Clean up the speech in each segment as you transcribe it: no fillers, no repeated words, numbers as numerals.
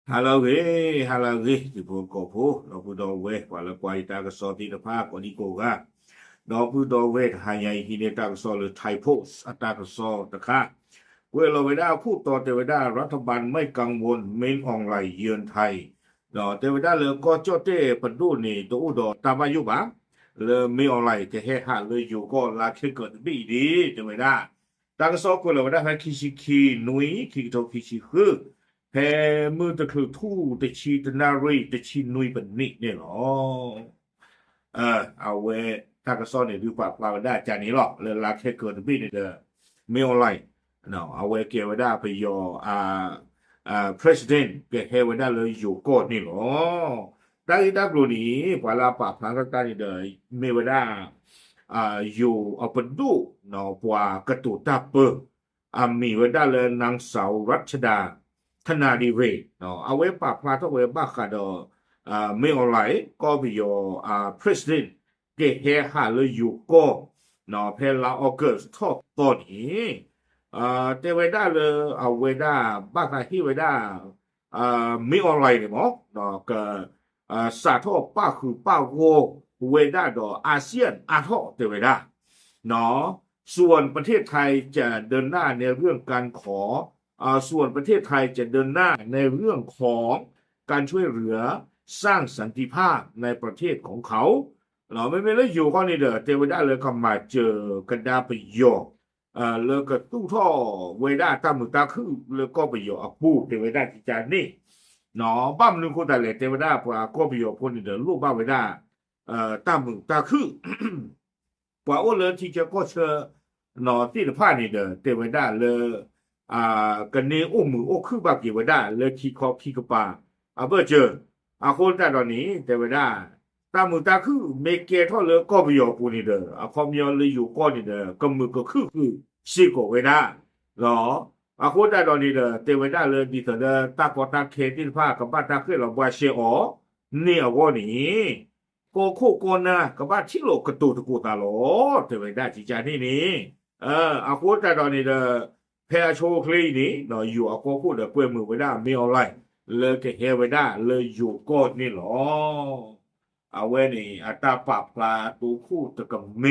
Halagi di Pokopo, Nobu Dowe, Wala Quaita Soti the Park or Nicoga, Nobu Dowe, Haya Hineta Sol, Typos, Attack Saw the car. เวลาเวลาพูดต่อเทวดารัฐบาลไม่กังวลเมนออนไลน์เยือนไทยเนาะเทวดาเลยก็จอเตปดูนี่ตัวอุดตามอายุบะเลยเมนออนไลน์จะให้หาเลยอยู่ก็ลาคิดเกิดบีดีเทวดาตั้งสอกเวลาเวลาให้คิชิคีนุยคิโตคิชิคือแพมือตะคือทู่ตะชีตนารีตะชีนุยเป็นนี่เนี่ยหรอเอาเวตั้งสอเนี่ยดูปากปลาได้จานี้หรอกเลยลาคิดเกิดบีนี่เด้อเมนออนไลน์No, awe ke wada pe yo president ke he wada le yo ko ni lo. Ta ita blo ni pala pa phang ka ta ni de me wada yo apadu no pwa ka tu ta pe mi wada le nang sao rachada thana di we no awe pa phla to we ba kha do me online ko bi yo president ke he ha le yo ko no phe la august thok to niเทวดาเลยเอาเวดาบ้าคาที่เวดามีออนไลน์นี่หมอเนาะก็สาทอป้าคือป้าโวเวดาดออาเซียนอาทอเทวดาเนาะส่วนประเทศไทยจะเดินหน้าในเรื่องการขอส่วนประเทศไทยจะเดินหน้าในเรื่องของการช่วยเหลือสร้างสันติภาพในประเทศของเขาเนาะไม่แล้วอยู่ข้อนี้เด้อเทวดาเลยเข้ามาเจอกันดาประโยชน์แล้วก็ตู้ท่อเวดาตามมือตาคือแล้วก็ไปอยู่อปูเทวดาที่จานนี่เนาะบ้ามนึงคนตาแลเทวดาว่าก็ไปอยู่คนนี่เด้อลูกบ้าเวดาตามมือตาคือว่าโอเลยที่จะก็เชอเนาะที่ผ้านี่เด้อเทวดาเลยกันนี่โอมือโอคือบ้ากี่เวดาเลยขี้คอขี้กระปาเบอเจอคนตาตอนนี้เทวดาตามมือตาคือเมเกท่อเลยก็ไปอยู่ปูนี่เด้อคอมยอเลยอยู่ก็นี่เด้อกำมือก็คือสิโกเวดาเหรอโคตาตอนนี้เด้อเทวดาเลยดิเด้อตากอตาเคติภากับบ้านตาคือเราบ่เชอเนี่ยว่านี่โกโคโกนะกับบ้านชิโลกระตูตะกูตาโลเทวดาจิจานี่โคตาตอนนี้เด้อแพโชคลีนี่เนาะอยู่โกโคเด้อเปิ้นมือเวดามีออนไลน์เลยก็เฮเวดาเลยอยู่ก็นี่หรอเอาไว้นี่อัตาปาปลาตูคู่ตะกะเม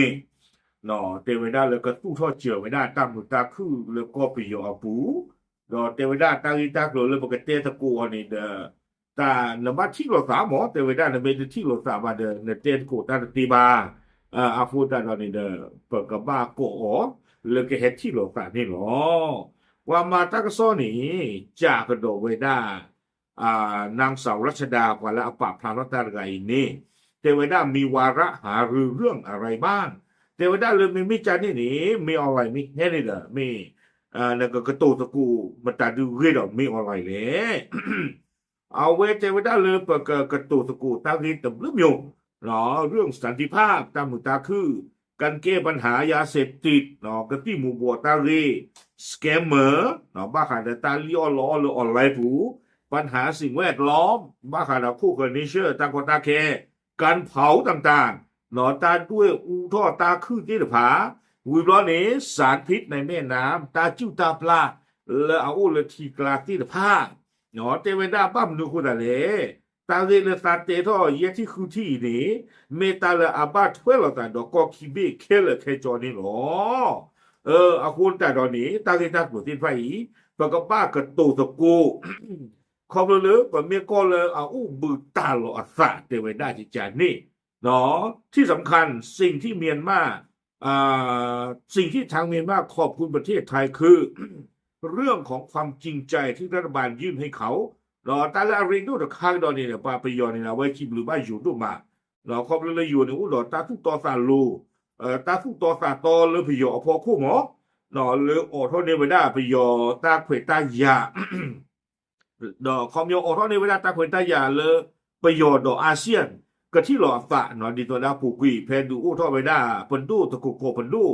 เนาะเทวดาเลยก็ตู้ท่อเจียวไม่ได้ตามมือตาคือเลยก็ไปอยู่อปูเนาะเทวดาตาอีตาโกเลยบ่กะเตตะกูอันนี้เด้อตานบัดที่โลสาหมอเทวดาในเมตที่โลสาบาเด้อในเตตกูตาติบาฟูตาตอนนี้เด้อเปิดกะบาโกอเลยก็เฮ็ดที่โลสานี่หรอว่ามาตากะซ้อนี่จากโดเวดานางสาวรัชดากว่าและอปะพรามรัตนไกนี่เทวดามีวาระหารือเรื่องอะไรบ้างเทวดาเลยมีจานี่นี่มีออนไลน์มีแค่นี้เด้อมีแล้วก็กระตูตะกูมันตาดูเรดมีออนไลน์เลยเอาเวเทวดาเลยเปิดกระตูตะกูตารีตะลึมอยู่เนาะเรื่องสันติภาพตามมือตาคือการแก้ปัญหายาเสพติดเนาะกะที่หมู่บัวตารีสแกมเมอร์เนาะบ้าขายตาลีออนล้อหรือออนไลน์ผู้ปัญหาสิ่งแวดล้อมบ้าขนาดคู่กับนิเชอร์ตากตาแคการเผาต่างๆหนอตาด้วยอูท่อตาคือที่ผาวิร้อนนี้สารพิษในแม่น้ำตาจิ้วตาปลาและเอาเลยทีกลาที่ผาหนอเทวดาปั้มดูคุณอะไรตาเรเลตาเตท่อเยที่คือที่นี้เมตาละอาบาทเวลตาดอกก็คิเบเคลเคจอนี่หรอคุณแต่ตอนนี้ตาเรตาปุติไฟปกบ้ากระตูตะกูขอบเลยก็มีก็เลยบึตาโลอัสะเทวดาจิจานี่เนาะที่สำคัญสิ่งที่เมียนมาสิ่งที่ทางเมียนมาขอบคุณประเทศไทยคือ เรื่องของความจริงใจที่รัฐบาลยื่นให้เขาเนาะตาละเรงดูตะคางดอนนี่เนี่ยปาปยอนี่นะไว้คิบหรือบ้านอยู่ดูมาเนาะขอบเลยอยู่นี่ดอตาทุกตอสาลูตาทุกตอสาตอเลยพยอพอคู่หมอเนาะเลยออโทเนวดาพยอตาเขวตายาดอกคอมยออทอในเวลาตาควนตายาเลประโยชน์ดอกอาเซียนก็ที่หลอฝะเนาะดิตัวดาผูกุยแพนดูอุทอไว้ได้ปนดูตะกุโกปนดู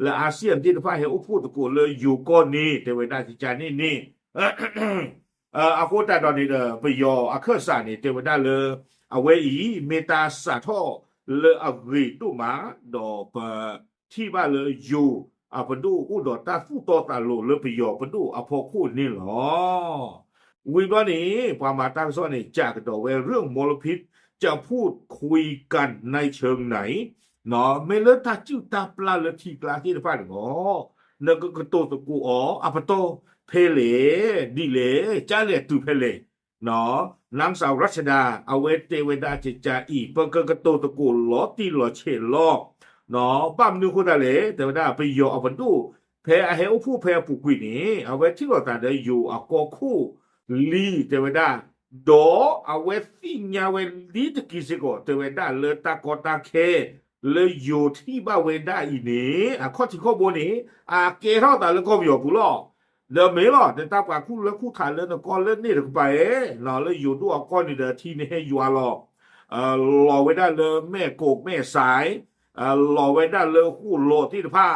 และอาเซียนที่พาให้อุพูตะกุเลยอยู่ก้อนนี้เทวดาที่จานี่อาโคตาดอนนี่เด้อประโยชน์เคอสานี่เทวดาเลยเอาไว้อีเมตาสาทอเลอรีตุมาดอกที่ว่าเลยอยู่ปนดูอุดอตาฟูตอตาโลเลประโยชน์ปนดูพอคู่นี่หรอ วิบนี้พามาตั้งซ้อนนี่จากดอกเวเรื่องมลพิษจะพูดคุยกันในเชิงไหนเนาะไม่เลตาจิ้วตาปลาเลทีกลาที่ฟ้าอ๋อนั่นก็กระโตตะกูอ๋ออะปะโตเพเลดิเลจาเลตุเพเลเนาะนางสาวรัชดาเอาเวเตเวดาจิจาอีเปิ้นก็กระโตตะกูลอตีลอเชลอเนาะปั้มนึคนดาเลแต่ว่าไปยอเอาปะตูเพอเฮอุผู้เพปุกุนี่เอาไว้ที่ลอตาได้อยู่อะกอคู่ลีเตเวดาดอเอาไว้สิญาเวลีตะกิสิโกเตเวดาเลตากอตาเคเลยอยู่ที่บ้าเวดาอีนี้ข้อที่ข้อบนนี้เกเท่าแต่แล้วก็อยู่ปุลอเดิมไม่หรอแต่ตากว่าคู่แล้วคู่ขาดแล้วก็เล่นนี่ถึงไปเนาะเลยอยู่ด้วยก้อนนี่เด้อที่นี่ให้อยู่รอรอไว้ได้เลยแม่โกกแม่สายรอไว้ได้เลยคู่โลที่ผ้า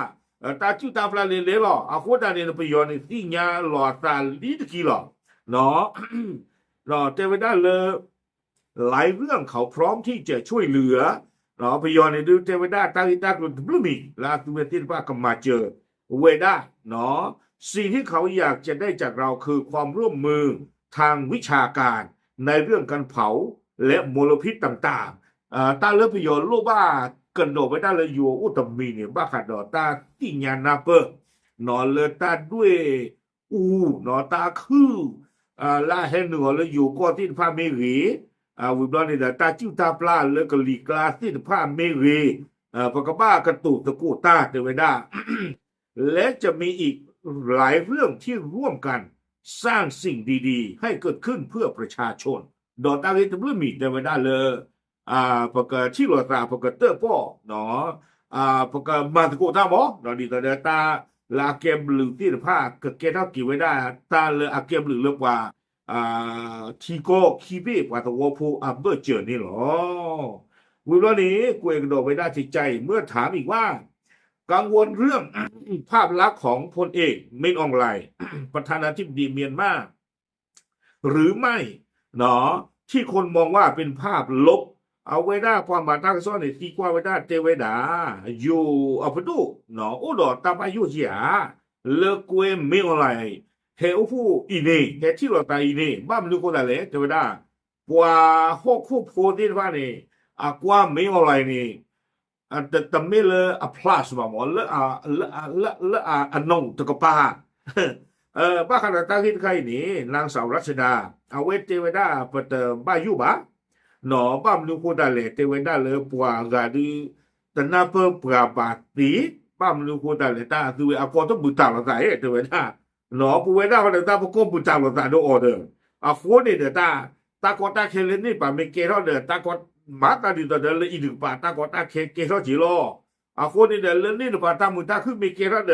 ตาจิ้วตาปลาเลเลหรอโคตรเนี่ยไปยอนี่สิญาหลอตาลีตะกี้หรอเนาะเนาะแต่ไว้ได้เลยหลายเรื่องเขาพร้อมที่จะช่วยเหลือเนาะพยอนในดูเทวดาตาหิตากลุบลุมีลาตุเมติปากมาเจอเวดาเนาะสิ่งที่เขาอยากจะได้จากเราคือความร่วมมือทางวิชาการในเรื่องการเผาและมลพิษต่างๆตาเลพยอนโลบ้ากันโดไปได้เลยอยู่อุตมีเนี่ยบ้าขัดดอตาติญานาเปเนาะเลตาด้วยเนาะตาคือลาเฮนัวเลยอยู่ก็ที่พาเมรีวิบลอนนี่ตาจิ้วตาปลาแล้วก็ลีกลาที่พาเมรีปกบ้ากระตุตะกูตาเตเวดา และจะมีอีกหลายเรื่องที่ร่วมกันสร้างสิ่งดีๆให้เกิดขึ้นเพื่อประชาชนดอตาเวตบลมีเตเวดาเลยปกที่โลตาปกเตอร์ป้อเนาะปกมาตะกูตาบ่เนาะดิตาลาเกมหรือที่พากะเกเท่ากี่ไว้ได้ตาเลยอาเกมหรือเรียกว่าทีโกคีเบกว่าตะวอพูเบอร์เจอนี่หรอวิวนี้กวยกระโดดไว้ได้ใจเมื่อถามอีกว่ากังวลเรื่อง ภาพลักษณ์ของพลเอกเมินอองไลประธานาธิบดีเมียนมาหรือไม่เนาะที่คนมองว่าเป็นภาพลบเอาไว้ได้ความมาตั้งซ้อนในที่กว่าไว้ได้เตเวดาอยู่เอาไปดูเนาะโอ้ดอตาไปอยู่เสียเลกวยเมินอองไลเฮอุผู้อีนี่เฮที่เราตายอีนี่บ้ามลูกคนละเลยเตเวดากว่าฮอกคู่โพดิว่านี่กว่าเมินอองไลนี่แต่ไม่เลยพลัสมาหมอละนงตะกปาบ้าขนาดตาคิดใครนี่นางสาวรัชดาเอาเวเตเวดาปะเตบ้าอยู่บะหนอบ้ามลูกคนละเลยเตเวดาเลยปัวกาดีตะนาเปปราบาติบ้ามลูกคนละเลยตาคืออากอตบุตาละไสเตเวดาเนาะปูเวดาว่าตาบ่ก็บุตาละตาโดออเดอร์โฟนี่เดตากอตาเคเลนี่ปาเมเกเฮาเดตากอมาตาดิตะเดลอีดึปาตากอตาเคเฮาจิโลโฟนี่เดลนี่ปาตามุตาคือเมเกเฮาเด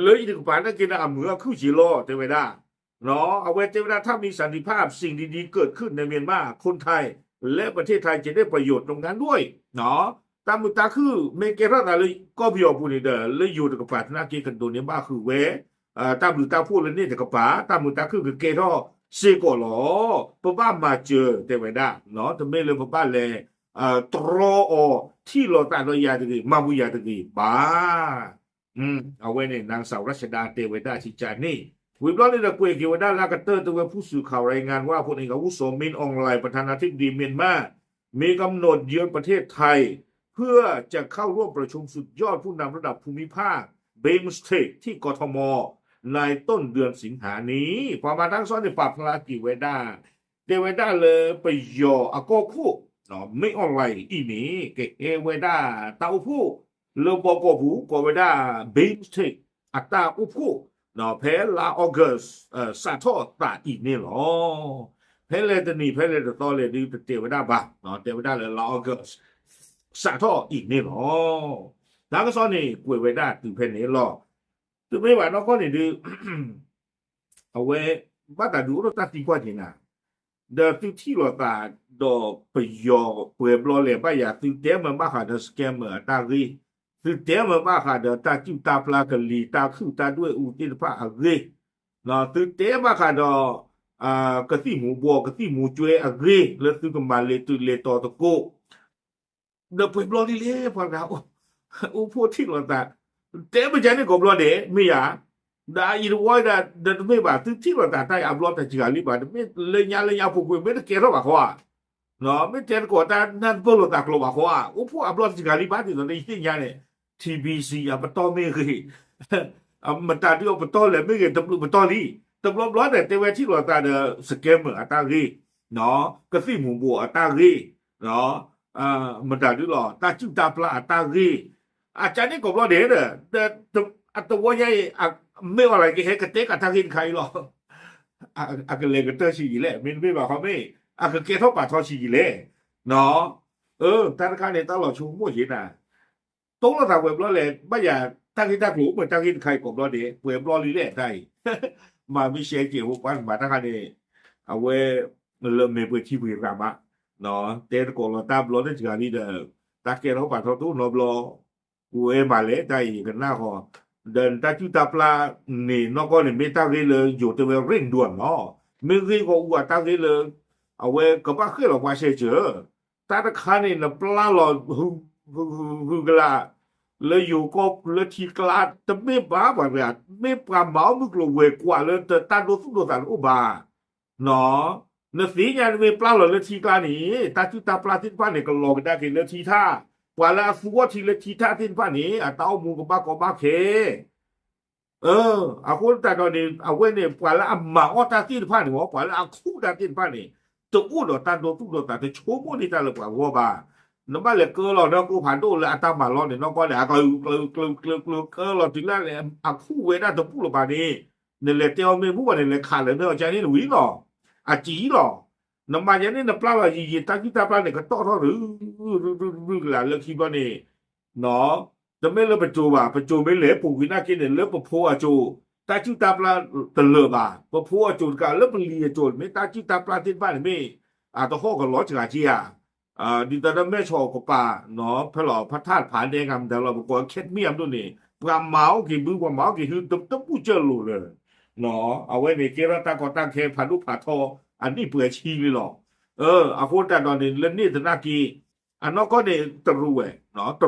เลยอีดึปาตะกินอะมือคือจิโลเตเวดาเนาะเอาไว้เตเวดาถ้ามีสันติภาพสิ่งดีๆเกิดขึ้นในเมียนมาคนไทยและประเทศไทยจะได้ประโยชน์ตรงนั้นด้วยเนาะตามุตาคือเมเกเฮาเดเลยก็บิโอปูนี่เดเลยอยู่กับปาตนาเกกันตัวนี้บ้าคือเวตามหรือตาพูดเลยนี่แต่ก็ป๋าตามมือตาคือเกท่อเซก่อหรอปะบ้ามาเจอแต่ไว้ได้เนาะทำไมเลยปะบ้าแลตรอที่เราตาเรายาตะกี้มาบุยาตะกี้บ้าเอาไว้นี่นางสาวรัชดาเตเวดาชิจานี่วิบลอนี่ตะกวยเกวดาลากะเตอร์ตัวผู้สื่อข่าวรายงานว่าพลเอกอาวุโสมินอองไลน์ประธานาธิบดีเมียนมามีกำหนดเยือนประเทศไทยเพื่อจะเข้าร่วมประชุมสุดยอดผู้นำระดับภูมิภาคเบมสเทคที่กทมในต้นเดือนสิงหานี้พอมาทั้งซ้อนในปรับพลากิเวดาเดเวดาเลยไปยอโกคู่เนาะไม่ออนไลน์อีนี้เกเวดาตาอุผู้เลบกผู้กเวดาเบมสเทคอัตตาอุผู้เนาะเพลาออกัสซาโทตาอีนี่หรอเพลตนี่เพลตตอเลยดีเตเวดาบะเนาะเตเวดาเลยลาออกัสซาโทอีนี่หรอแล้วก็ซ้อนนี่กเวดาตึงเพนี่หรอtu me va no con ni du awe ba ta du ro ta ti kwa tin na de tu ti lo ta do pe yo pueblo le ba ya tu te ma ba ha de scammer ta ri tu te ma ba ha de ta ti ta pla ka li ta khu ta due u ti pa a ri na tu te ba ha do ka ti mu bo ka ti mu chue a ri le tu ka ma le tu le to to ko de pueblo ni le pa ga o po ti lo ta te ba ja ni ko blo de mi ya da il vuoi da me ba tutti lo da tai upload da jigali ba me le nya pu me ke ro ba kwa no me te ko ta nan po lo ta klo ba kwa u pu upload jigali ba ti no le yin nya ne TBC อ่ะบ่ตอเมคืออ่ะมันตาที่บ่ตอเลยไม่เห็นตำรวจบ่ตอลี่ตำรวจร้อนแต่เวที่ว่าตาเดสแกมอ่ะตารีเนาะก็สิหมู่บ่อ่ะตารีเนาะมันตาที่หรอตาจุตาปลาตารีอาจารย์นี่ก็บ่ได้เด้อแต่อัตวะใหญ่อ่ะไม่ว่าอะไรก็เฮ็ดกะเตกะทากินใครหรออ่ะก็เลยก็เตอสิแหละไม่ว่าเขาไม่อ่ะก็เกทอปาทอสิแหละเนาะธนาคารเนี่ยตลอดชูบ่เห็นน่ะตรงแล้วถ้าเว็บล้อแหละบ่อย่าตั้งที่ตั้งรู้เหมือนตั้งที่ใครกบล้อเดเว็บล้อลีแหละได้มามีเสียเกี่ยวกันมาตั้งนี่เอาไว้เริ่มเมเปิดที่บุรีรัมย์เนาะแต่ก็เราตามล้อได้จากนี้เด้อตาเกเราปาทอตู้นอบล้อกูมาเลยได้กันหน้าก็เดินตาจุตาปลานี่นอกก็เนี่ยไม่ตั้งเลยอยู่แต่ว่าเร่งด่วนเนาะไม่รีก็ว่าตั้งเลยเอาไว้ก็บ่เคยเราว่าเสียเจอตาตะคันนี่นะปลาเราฮึกละเลยอยู่ก็เลยทีกลาดแต่ไม่บ้าแบบนี้ไม่ปราเมามึกลงเวกว่าเลยแต่ตาโดสุโดสันอุบาเนาะนสีญาณเวปลาเลยทีกลานี่ตาจุตาปลาทิ้นฟ้านี่ก็ลงได้กินเลยทีท่าว่าละฟัวทีเลยทีท่าทิ้นฟ้านี่อ่ะเต้ามูก็บ้าเคอาคนตาตอนนี้เอาไว้เนี่ยว่าละหมาออตาทิ้นฟ้านี่ว่าละคู่ตาทิ้นฟ้านี่จะอู้ดตาโดสุโดตาจะโชโมนี่ตาเลยกว่าว่าบ้าnó ba le cơ lo nó cũng phản đồ là ta mà lo thì nó có là cơ lo chính là khu với đã tập lo ba đi nên là tiêu me mu này là khả là nó cho nên lùi lo chỉ lo nó mà nên là pla là gì ta chúng ta pla này có to to là lực khi ba này nó nó mới làประจูไม่เหลือปู่วินากินเนี่ยเลิกปู่อ่ะจูตาจุตาปลาตะเลบ่าปู่อ่ะจูก็เลิกลีจูไม่ตาจุตาปลาที่บ้านไม่ตะโคก็ล้อจักจีอ่ะดิตาแม่ชอก็ป่าเนาะพะหลอพระธาตุผาแดงแต่เราบอกว่าเข็ดเมียมตัวนี้ปราเมากี่มือกว่าเมากี่คือตึ๊บผู้เจอรู้เลยเนาะเอาไว้ในเกรตาก็ตั้งแค่ผานุผาทออันนี้เปื่อยชีเลยหรออาโคตาตอนนี้เล่นนี่ตนากีอันนั้นก็เนี่ยตรูเว้เนาะต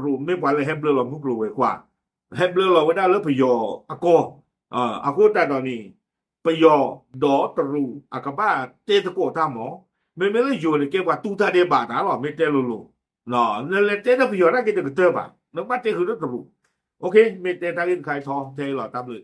รูไม่ว่าเลยแฮมเบลเรามุกรู้เว้กว่าแฮมเบลเราว่าได้แล้วไปยออาโกอาโคตาตอนนี้ไปยอดอตรูอากะบ้าเตตะโกตามหมอme yo le que va tuta de bata lo metelo lo no le te da piora que te ba no ba te hu do okay me te ta rin khai tho te lo tam lu